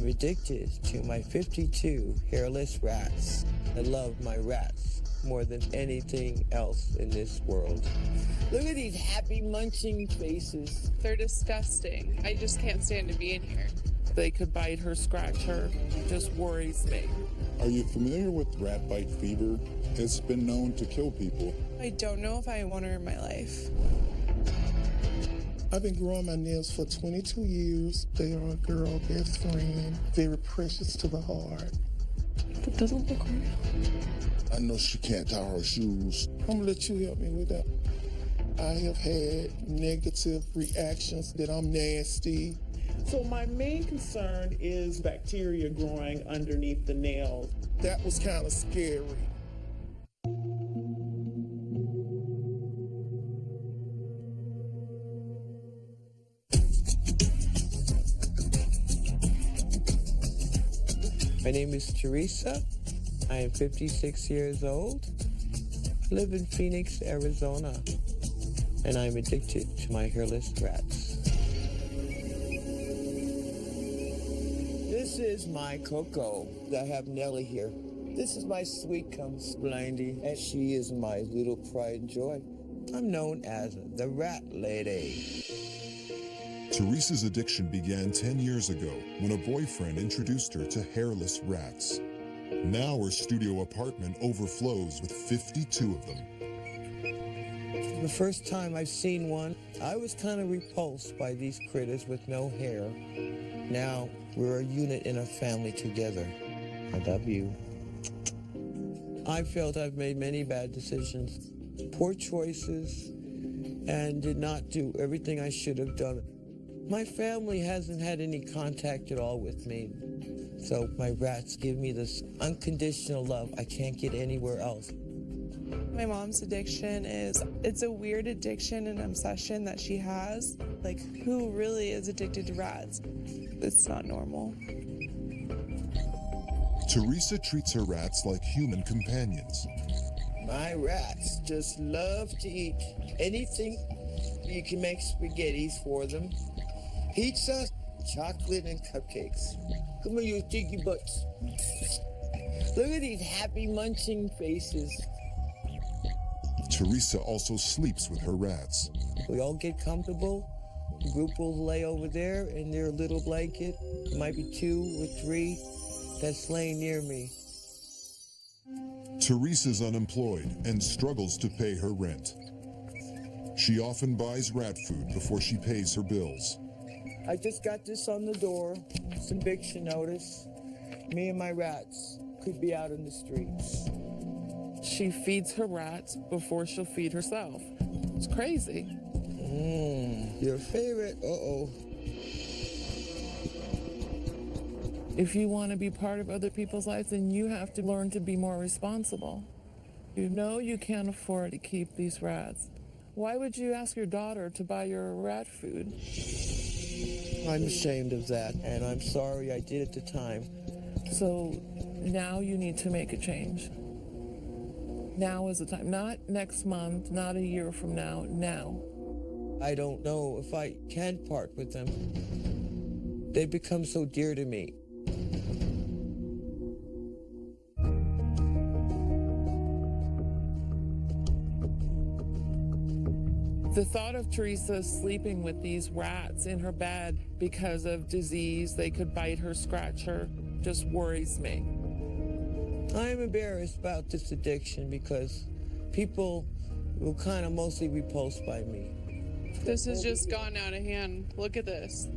I'm addicted to my 52 hairless rats. I love my rats more than anything else in this world. Look at these happy munching faces. They're disgusting. I just can't stand to be in here. They could bite her, scratch her. Just worries me. Are you familiar with rat bite fever? It's been known to kill people. I don't know if I want her in my life. I've been growing my nails for 22 years. They are a girl best friend, very precious to the heart. That doesn't look real. I know she can't tie her shoes. I'm gonna let you help me with that. I have had negative reactions that I'm nasty. So my main concern is bacteria growing underneath the nails. That was kind of scary. My name is Teresa. I am 56 years old. I live in Phoenix, Arizona, and I'm addicted to my hairless rats. This is my Coco. I have Nellie here. This is my sweet comes Blindy, and she is my little pride and joy. I'm known as the Rat Lady. Teresa's addiction began 10 years ago when a boyfriend introduced her to hairless rats. Now her studio apartment overflows with 52 of them. The first time I've seen one, I was kind of repulsed by these critters with no hair. Now we're a unit in a family together. I love you. I felt I've made many bad decisions, poor choices, and did not do everything I should have done. My family hasn't had any contact at all with me, so my rats give me this unconditional love I can't get anywhere else. My mom's addiction it's a weird addiction and obsession that she has. Like, who really is addicted to rats? It's not normal. Teresa treats her rats like human companions. My rats just love to eat anything. You can make spaghettis for them. Pizza, chocolate, and cupcakes. Come on, you sticky butts. Look at these happy munching faces. Teresa also sleeps with her rats. We all get comfortable. The group will lay over there in their little blanket. There might be 2 or 3 that's laying near me. Teresa's unemployed and struggles to pay her rent. She often buys rat food before she pays her bills. I just got this on the door. It's an eviction notice. Me and my rats could be out in the streets. She feeds her rats before she'll feed herself. It's crazy. Your favorite, If you want to be part of other people's lives, then you have to learn to be more responsible. You know you can't afford to keep these rats. Why would you ask your daughter to buy your rat food? I'm ashamed of that, and I'm sorry I did at the time. So now you need to make a change. Now is the time. Not next month, not a year from now, now. I don't know if I can part with them. They become so dear to me. The thought of Teresa sleeping with these rats in her bed because of disease, they could bite her, scratch her, just worries me. I'm embarrassed about this addiction because people were kind of mostly repulsed by me. This has just gone out of hand. Look at this.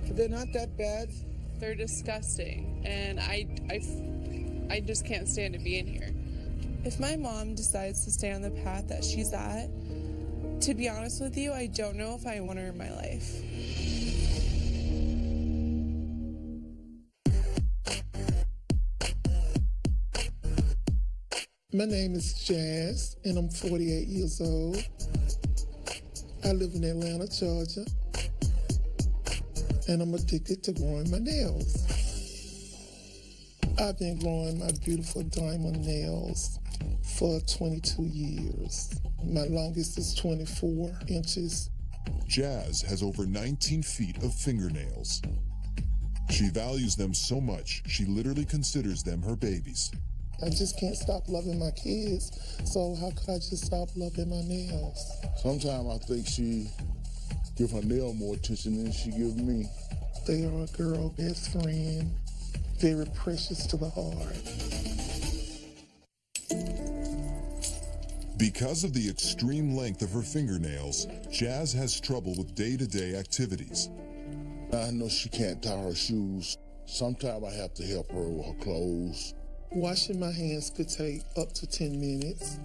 But they're not that bad. They're disgusting, and I just can't stand to be in here. If my mom decides to stay on the path that she's at, to be honest with you, I don't know if I want her in my life. My name is Jazz, and I'm 48 years old. I live in Atlanta, Georgia, and I'm addicted to growing my nails. I've been growing my beautiful diamond nails for 22 years. My longest is 24 inches. Jazz has over 19 feet of fingernails. She values them so much, she literally considers them her babies. I just can't stop loving my kids, so how could I just stop loving my nails? Sometimes I think she give her nail more attention than she give me. They are a girl best friend, very precious to the heart. Because of the extreme length of her fingernails, Jazz has trouble with day-to-day activities. I know she can't tie her shoes. Sometimes I have to help her with her clothes. Washing my hands could take up to 10 minutes.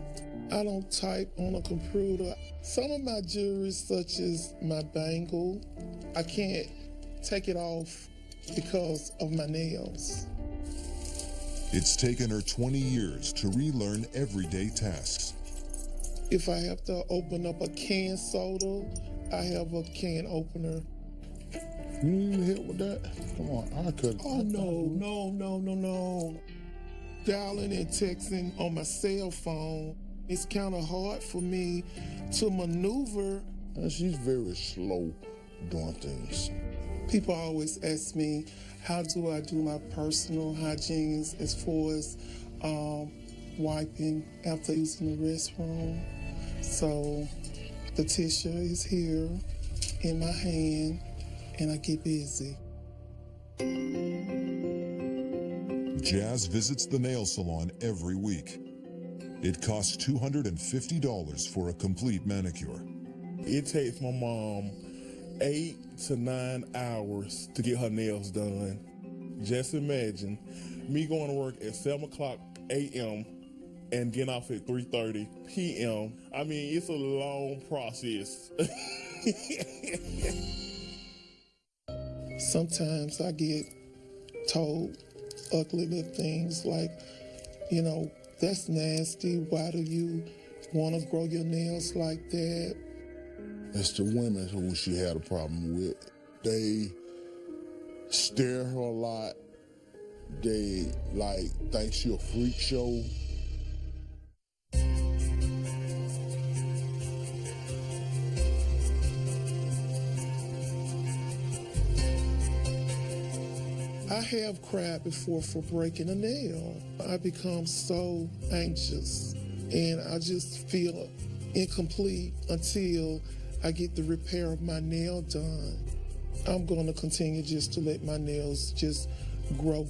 I don't type on a computer. Some of my jewelry, such as my bangle, I can't take it off because of my nails. It's taken her 20 years to relearn everyday tasks. If I have to open up a canned soda, I have a can opener. You need help with that? Come on, I could. Oh, no. Dialing and texting on my cell phone, it's kind of hard for me to maneuver. And she's very slow doing things. People always ask me, how do I do my personal hygiene as far as wiping after using the restroom? So the tissue is here in my hand and I get busy. Jazz visits the nail salon every week. It costs $250 for a complete manicure. It takes my mom 8 to 9 hours to get her nails done. Just imagine me going to work at 7 o'clock a.m. and getting off at 3:30 p.m. I mean, it's a long process. Sometimes I get told ugly little things like, that's nasty. Why do you want to grow your nails like that? It's the women who she had a problem with. They stare her a lot. They think she a freak show. I have cried before for breaking a nail. I become so anxious and I just feel incomplete until I get the repair of my nail done. I'm going to continue just to let my nails just grow.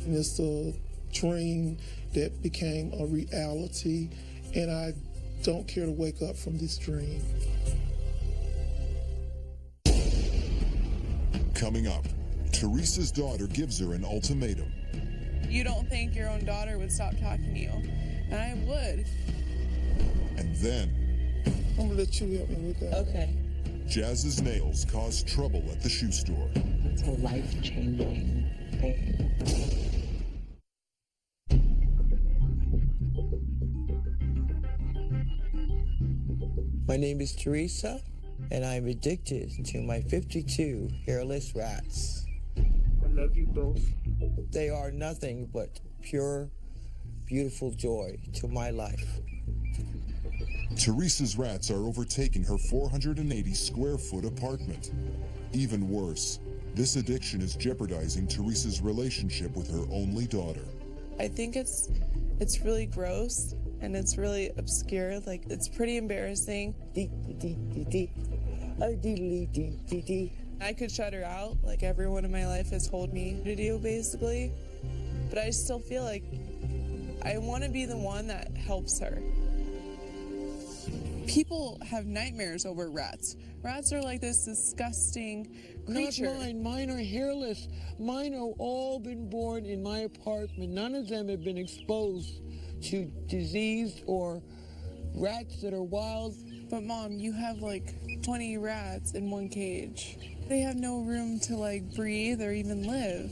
And it's a dream that became a reality, and I don't care to wake up from this dream. Coming up, Teresa's daughter gives her an ultimatum. You don't think your own daughter would stop talking to you, and I would. And then, I'm gonna let you help me with that. Okay. Jazz's nails cause trouble at the shoe store. It's a life-changing thing. My name is Teresa, and I'm addicted to my 52 hairless rats. I love you both. They are nothing but pure, beautiful joy to my life. Teresa's rats are overtaking her 480 square foot apartment. Even worse, this addiction is jeopardizing Teresa's relationship with her only daughter. I think it's really gross and it's really obscure. Like, it's pretty embarrassing. I could shut her out, like everyone in my life has told me to do, basically. But I still feel like I want to be the one that helps her. People have nightmares over rats. Rats are like this disgusting creature. Not mine. Mine are hairless. Mine have all been born in my apartment. None of them have been exposed to disease or rats that are wild. But Mom, you have like 20 rats in one cage. They have no room to like breathe or even live.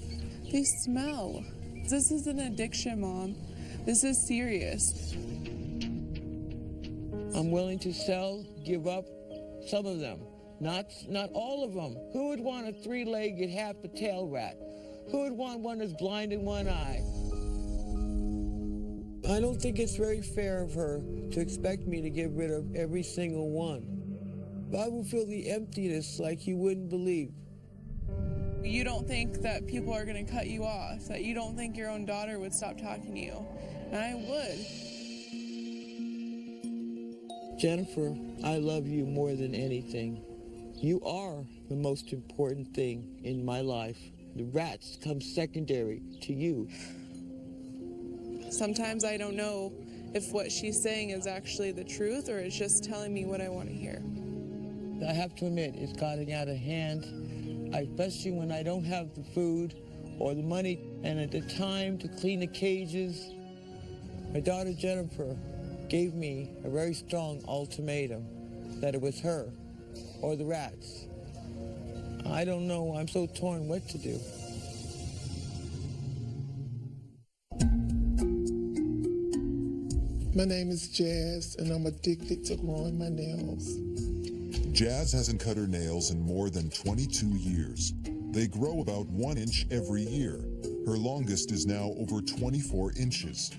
They smell. This is an addiction, Mom. This is serious. I'm willing to sell, give up some of them. Not all of them. Who would want a 3-legged, half-a-tail rat? Who would want one that's blind in one eye? I don't think it's very fair of her to expect me to get rid of every single one. I will feel the emptiness like you wouldn't believe. You don't think that people are going to cut you off, that you don't think your own daughter would stop talking to you. And I would. Jennifer, I love you more than anything. You are the most important thing in my life. The rats come secondary to you. Sometimes I don't know if what she's saying is actually the truth or it's just telling me what I want to hear. I have to admit, it's gotten out of hand, especially when I don't have the food or the money and at the time to clean the cages. My daughter Jennifer gave me a very strong ultimatum that it was her or the rats. I don't know, I'm so torn what to do. My name is Jazz, and I'm addicted to growing my nails. Jazz hasn't cut her nails in more than 22 years. They grow about 1 inch every year. Her longest is now over 24 inches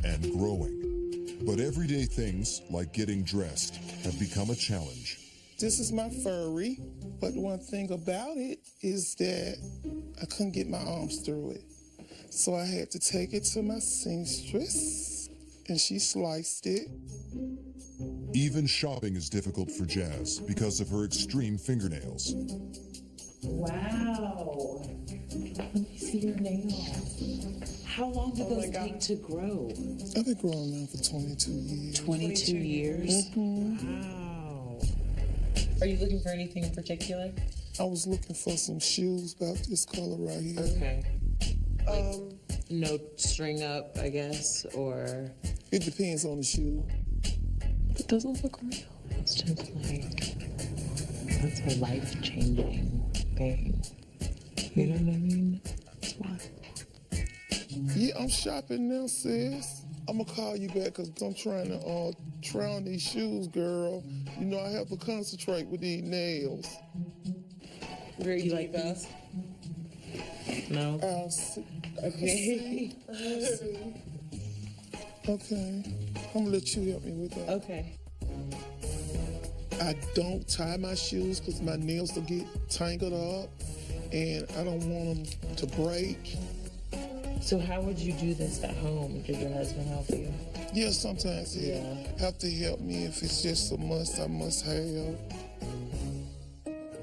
and growing. But everyday things like getting dressed have become a challenge. This is my furry, but one thing about it is that I couldn't get my arms through it. So I had to take it to my seamstress, and she sliced it. Even shopping is difficult for Jazz because of her extreme fingernails. Wow. Let me see your nails. How long do those take to grow? I've been growing now for 22 years. 22 years? Wow. Are you looking for anything in particular? I was looking for some shoes about this color right here. Okay. No string up, I guess, or... It depends on the shoe. It doesn't look real. It's just like, that's a life-changing thing. You know what I mean? That's why. Yeah, I'm shopping now, sis. I'm gonna call you back because I'm trying to try on these shoes, girl. You know I have to concentrate with these nails. Very diva. No. I'll see. Okay. I'll see. Okay. I'm gonna let you help me with that. Okay. I don't tie my shoes because my nails will get tangled up and I don't want them to break. So how would you do this at home? Did your husband help you? Yeah, sometimes he have to help me if it's just a must, I must have.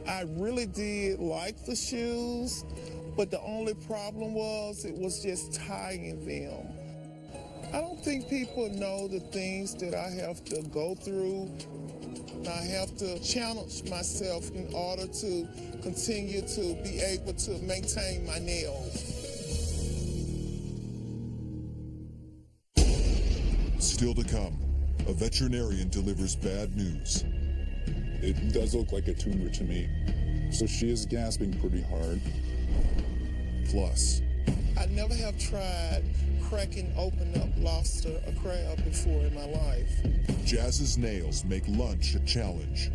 I really did like the shoes, but the only problem was it was just tying them. I don't think people know the things that I have to go through. I have to challenge myself in order to continue to be able to maintain my nails. Still to come, a veterinarian delivers bad news. It does look like a tumor to me. So she is gasping pretty hard. Plus, I never have tried cracking open up lobster or crab before in my life. Jazz's nails make lunch a challenge.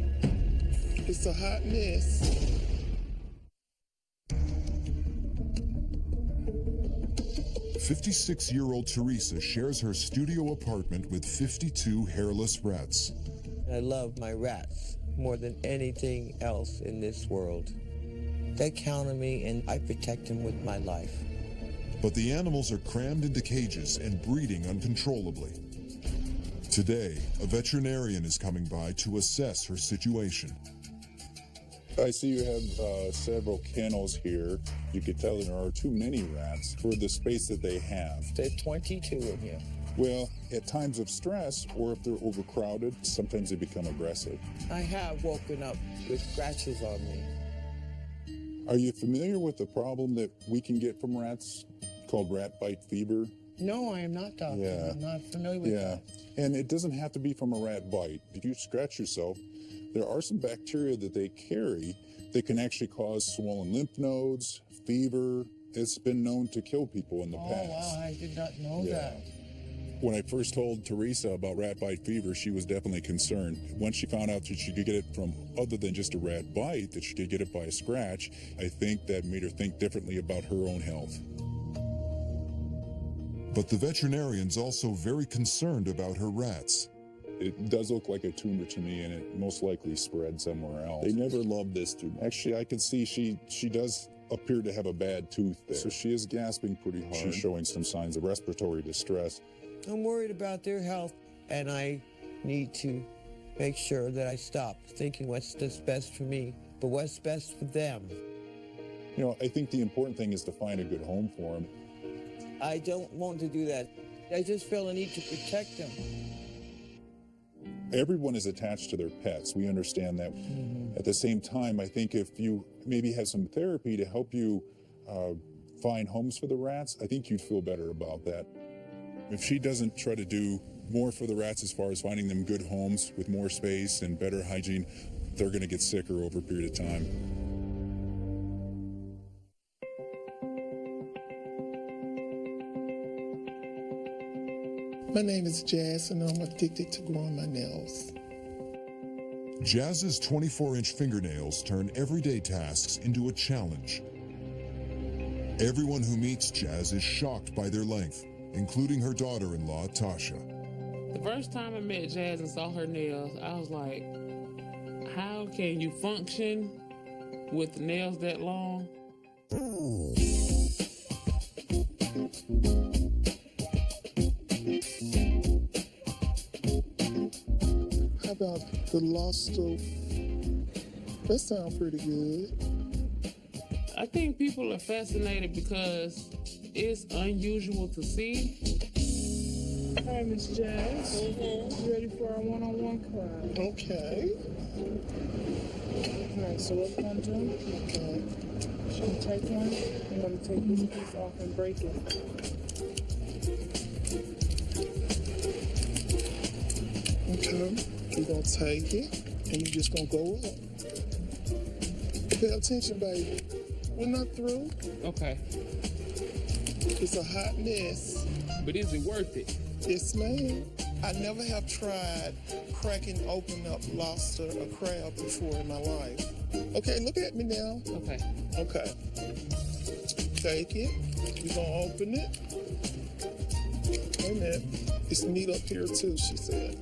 It's a hot mess. "56-year-old Teresa shares her studio apartment with 52 hairless rats. I love my rats more than anything else in this world. They count on me and I protect them with my life. But the animals are crammed into cages and breeding uncontrollably. Today, a veterinarian is coming by to assess her situation. I see you have several kennels here. You could tell there are too many rats for the space that they have. There's 22 in here. Well, at times of stress or if they're overcrowded, sometimes they become aggressive. I have woken up with scratches on me. Are you familiar with the problem that we can get from rats called rat bite fever? No, I am not, doctor. Yeah. I'm not familiar with that. And it doesn't have to be from a rat bite. If you scratch yourself, there are some bacteria that they carry that can actually cause swollen lymph nodes, fever. It's been known to kill people in the past. Oh, wow, I did not know that. When I first told Teresa about rat bite fever, she was definitely concerned. Once she found out that she could get it from other than just a rat bite, that she could get it by a scratch, I think that made her think differently about her own health. But the veterinarian's also very concerned about her rats. It does look like a tumor to me, and it most likely spread somewhere else. They never loved this tumor. Actually, I can see she does appeared to have a bad tooth there. So she is gasping pretty hard. She's showing some signs of respiratory distress. I'm worried about their health, and I need to make sure that I stop thinking what's best for me, but what's best for them. You know, I think the important thing is to find a good home for them. I don't want to do that. I just feel a need to protect them. Everyone is attached to their pets. We understand that. At the same time, I think if you maybe have some therapy to help you find homes for the rats, I think you'd feel better about that. If she doesn't try to do more for the rats as far as finding them good homes with more space and better hygiene, they're going to get sicker over a period of time. My name is Jazz, and I'm addicted to growing my nails. Jazz's 24-inch fingernails turn everyday tasks into a challenge. Everyone who meets Jazz is shocked by their length, including her daughter-in-law, Tasha. The first time I met Jazz and saw her nails, I was like, how can you function with nails that long? How about the Loster? That sounds pretty good. I think people are fascinated because it's unusual to see. Hi, Miss Jazz. You ready for our one-on-one class? Okay. All right, so what we're going to do, she's going to take one. I'm going to take this piece off and break it. Okay. You're going to take it, and you're just going to go up. Pay attention, baby. We're not through. Okay. It's a hot mess. But is it worth it? Yes, ma'am. I never have tried cracking open up lobster or crab before in my life. Okay, look at me now. Okay. Okay. Take it. You're going to open it. Wait a minute. It's neat up here, too, she said.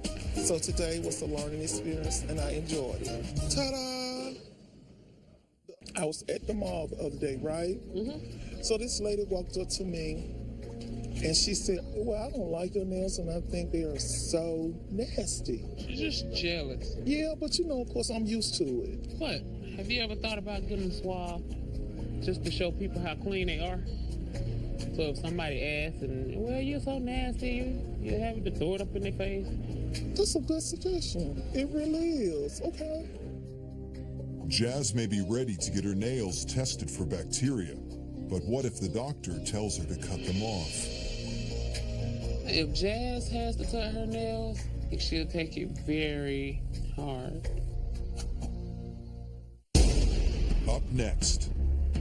So today was a learning experience, and I enjoyed it. Ta-da! I was at the mall the other day, right? So this lady walked up to me, and she said, well, I don't like your nails, and I think they are so nasty. She's just jealous. Yeah, but you know, of course, I'm used to it. What? Have you ever thought about getting swabbed just to show people how clean they are? So if somebody asks, and, well, you're so nasty, you're having to throw it up in their face? That's a good suggestion. It really is. Okay. Jazz may be ready to get her nails tested for bacteria, but what if the doctor tells her to cut them off? If Jazz has to cut her nails, she'll take it very hard. Up next,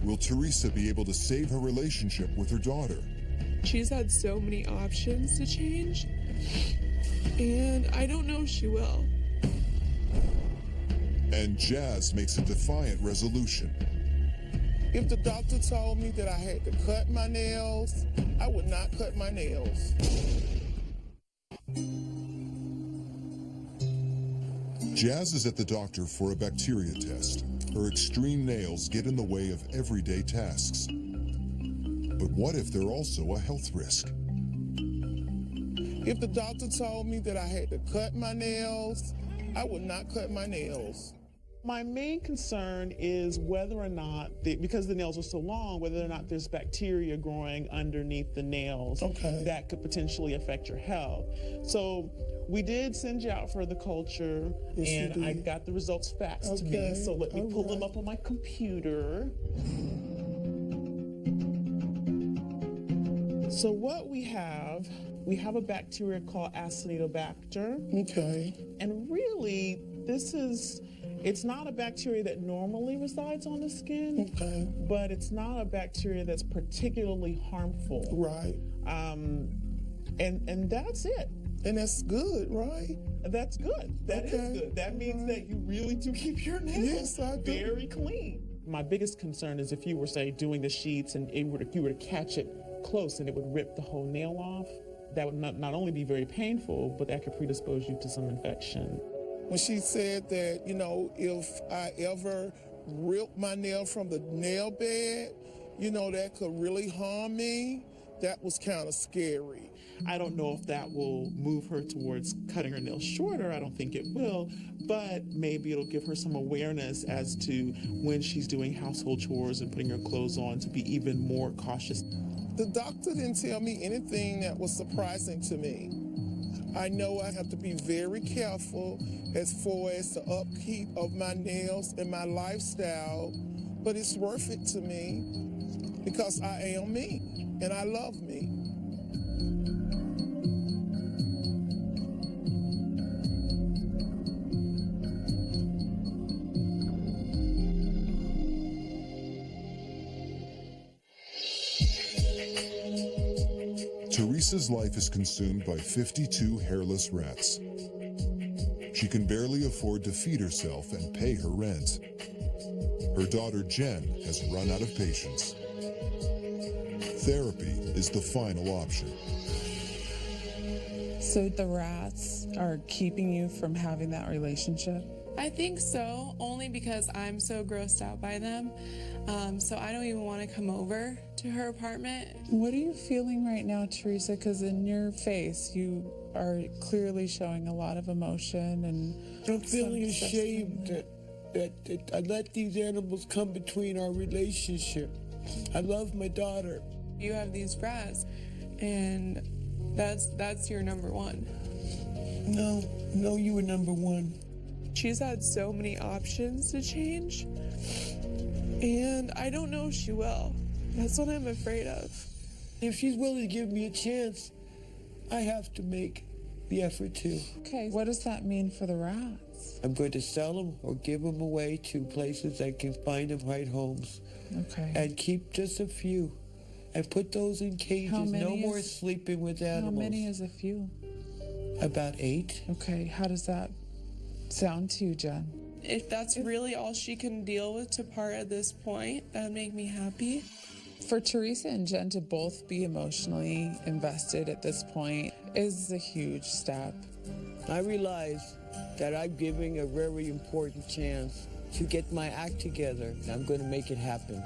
will Teresa be able to save her relationship with her daughter? She's had so many options to change, and I don't know if she will. And Jazz makes a defiant resolution. If the doctor told me that I had to cut my nails, I would not cut my nails. Jazz is at the doctor for a bacteria test. Her extreme nails get in the way of everyday tasks. But what if they're also a health risk? If the doctor told me that I had to cut my nails, I would not cut my nails. My main concern is whether or not, because the nails are so long, whether or not there's bacteria growing underneath the nails that could potentially affect your health. So we did send you out for the culture, and I got the results faxed to me. So let me pull them up on my computer. So what we have a bacteria called Acinetobacter. Okay. And really, it's not a bacteria that normally resides on the skin, but it's not a bacteria that's particularly harmful. Right. And that's it. And that's good, right? That's good. That is good. That means that you really do keep your nails very clean. My biggest concern is if you were, say, doing the sheets and if you were to catch it close and it would rip the whole nail off, that would not only be very painful, but that could predispose you to some infection. When she said that, if I ever rip my nail from the nail bed, that could really harm me. That was kind of scary. I don't know if that will move her towards cutting her nails shorter. I don't think it will, but maybe it'll give her some awareness as to when she's doing household chores and putting her clothes on to be even more cautious. The doctor didn't tell me anything that was surprising to me. I know I have to be very careful as far as the upkeep of my nails and my lifestyle, but it's worth it to me because I am me and I love me. Teresa's life is consumed by 52 hairless rats. She can barely afford to feed herself and pay her rent. Her daughter Jen has run out of patience. Therapy is the final option. So the rats are keeping you from having that relationship? I think so, only because I'm so grossed out by them. So I don't even want to come over to her apartment. What are you feeling right now, Teresa? Because in your face, you are clearly showing a lot of emotion and I'm feeling ashamed that I let these animals come between our relationship. I love my daughter. You have these rats, and that's your number one. No, you were number one. She's had so many options to change, and I don't know if she will. That's what I'm afraid of. If she's willing to give me a chance, I have to make the effort too. Okay, what does that mean for the rats? I'm going to sell them or give them away to places that can find them right homes. Okay. And keep just a few. And put those in cages. No more sleeping with animals. How many is a few? About 8. Okay, how does that sound to you, Jen? If that's really all she can deal with to part at this point, that would make me happy. For Teresa and Jen to both be emotionally invested at this point is a huge step. I realize that I'm giving a very important chance to get my act together. I'm going to make it happen.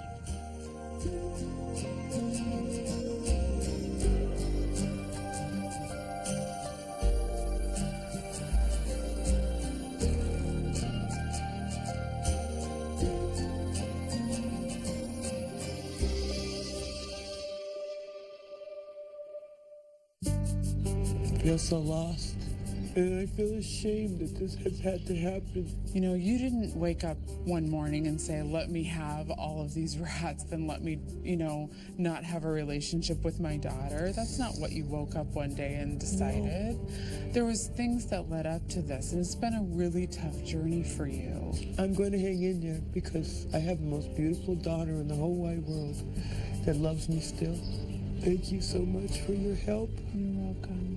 I feel so lost, and I feel ashamed that this has had to happen. You know, you didn't wake up one morning and say, let me have all of these rats, then let me, not have a relationship with my daughter. That's not what you woke up one day and decided. No. There was things that led up to this, and it's been a really tough journey for you. I'm going to hang in there because I have the most beautiful daughter in the whole wide world that loves me still. Thank you so much for your help. You're welcome.